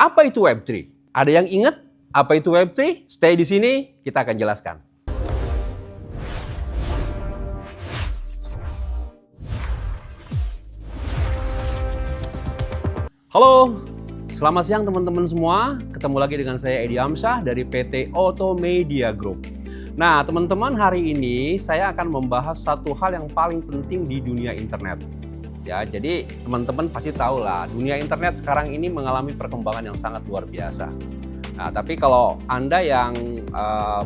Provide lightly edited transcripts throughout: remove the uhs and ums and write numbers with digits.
Apa itu Web3? Ada yang ingat apa itu Web3? Stay di sini, kita akan jelaskan. Halo, selamat siang teman-teman semua. Ketemu lagi dengan saya Edi Amsyah dari PT Auto Media Group. Nah, teman-teman, hari ini saya akan membahas satu hal yang paling penting di dunia internet. Ya, jadi teman-teman pasti tahu lah, dunia internet sekarang ini mengalami perkembangan yang sangat luar biasa. Nah, tapi kalau Anda yang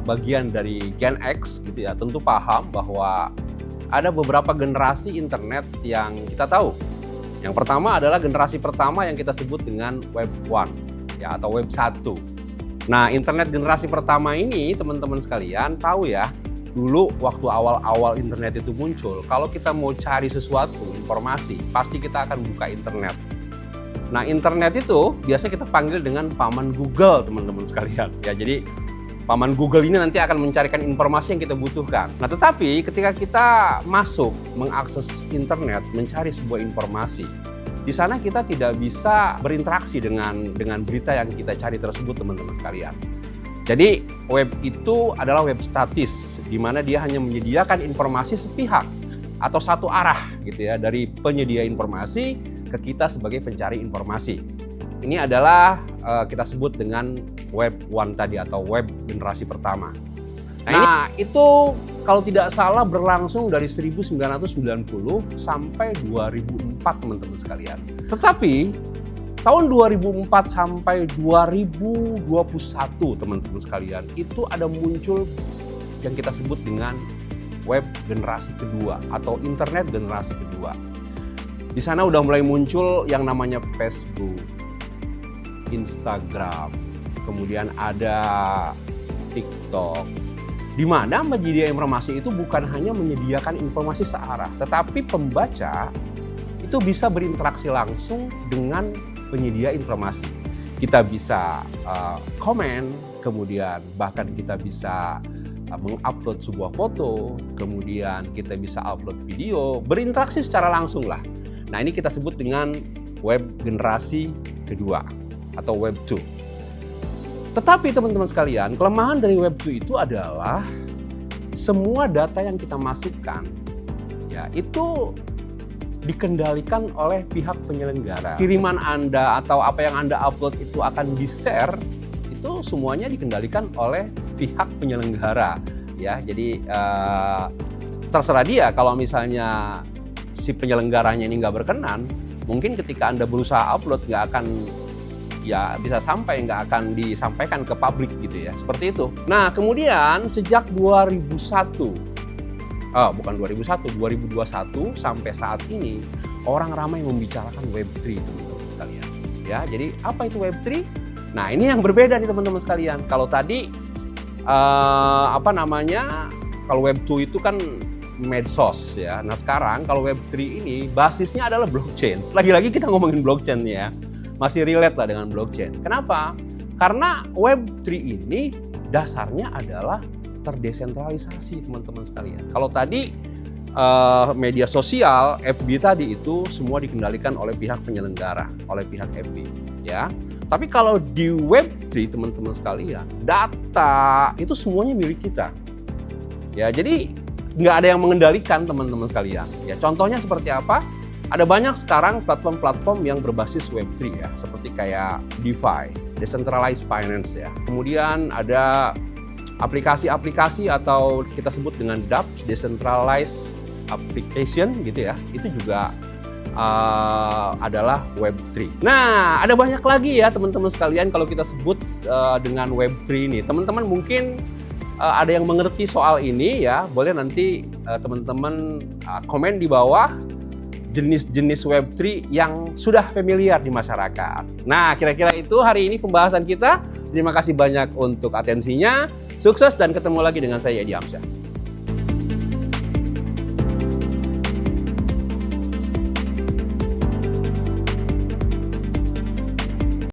bagian dari Gen X gitu ya, tentu paham bahwa ada beberapa generasi internet yang kita tahu. Yang pertama adalah generasi pertama yang kita sebut dengan Web 1 ya, atau Web 1. Nah, internet generasi pertama ini teman-teman sekalian tahu ya, dulu waktu awal-awal internet itu muncul, kalau kita mau cari sesuatu, informasi, pasti kita akan buka internet. Nah, internet itu biasa kita panggil dengan paman Google, teman-teman sekalian. Ya, jadi paman Google ini nanti akan mencarikan informasi yang kita butuhkan. Nah, tetapi ketika kita masuk mengakses internet, mencari sebuah informasi, di sana kita tidak bisa berinteraksi dengan berita yang kita cari tersebut, teman-teman sekalian. Jadi web itu adalah web statis, di mana dia hanya menyediakan informasi sepihak atau satu arah gitu ya, dari penyedia informasi ke kita sebagai pencari informasi. Ini adalah kita sebut dengan Web 1 tadi atau web generasi pertama. Nah, itu kalau tidak salah berlangsung dari 1990 sampai 2004, teman-teman sekalian. Tetapi tahun 2004 sampai 2021, teman-teman sekalian, itu ada muncul yang kita sebut dengan web generasi kedua atau internet generasi kedua. Di sana udah mulai muncul yang namanya Facebook, Instagram, kemudian ada TikTok, di mana penyedia informasi itu bukan hanya menyediakan informasi searah, tetapi pembaca itu bisa berinteraksi langsung dengan penyedia informasi. Kita bisa komen, kemudian bahkan kita bisa mengupload sebuah foto, kemudian kita bisa upload video, berinteraksi secara langsung lah. Nah, ini kita sebut dengan web generasi kedua atau Web 2. Tetapi teman-teman sekalian, kelemahan dari Web 2 itu adalah semua data yang kita masukkan ya itu dikendalikan oleh pihak penyelenggara. Kiriman Anda atau apa yang Anda upload itu akan di-share, itu semuanya dikendalikan oleh pihak penyelenggara ya. Jadi terserah dia, kalau misalnya si penyelenggaranya ini nggak berkenan, mungkin ketika Anda berusaha upload nggak akan ya bisa nggak akan disampaikan ke publik gitu ya, seperti itu. Nah, kemudian sejak 2021 sampai saat ini orang ramai membicarakan Web3, teman-teman sekalian. Ya, jadi apa itu Web3? Nah, ini yang berbeda nih teman-teman sekalian. Kalau tadi kalau Web2 itu kan medsos ya. Nah, sekarang kalau Web3 ini basisnya adalah blockchain. Lagi-lagi kita ngomongin blockchain ya. Masih relate lah dengan blockchain. Kenapa? Karena Web3 ini dasarnya adalah terdesentralisasi, teman-teman sekalian. Kalau tadi media sosial, FB tadi itu semua dikendalikan oleh pihak penyelenggara, oleh pihak FB, ya. Tapi kalau di Web3, teman-teman sekalian, data itu semuanya milik kita. Ya, jadi nggak ada yang mengendalikan, teman-teman sekalian. Ya, contohnya seperti apa? Ada banyak sekarang platform-platform yang berbasis Web3 ya, seperti kayak DeFi, Decentralized Finance ya. Kemudian ada aplikasi-aplikasi atau kita sebut dengan dApps, Decentralized Application gitu ya. Itu juga adalah Web3. Nah, ada banyak lagi ya teman-teman sekalian kalau kita sebut dengan Web3 ini. Teman-teman mungkin ada yang mengerti soal ini ya, boleh nanti teman-teman komen di bawah jenis-jenis Web3 yang sudah familiar di masyarakat. Nah, kira-kira itu hari ini pembahasan kita. Terima kasih banyak untuk atensinya. Sukses dan ketemu lagi dengan saya Edi Amsyah.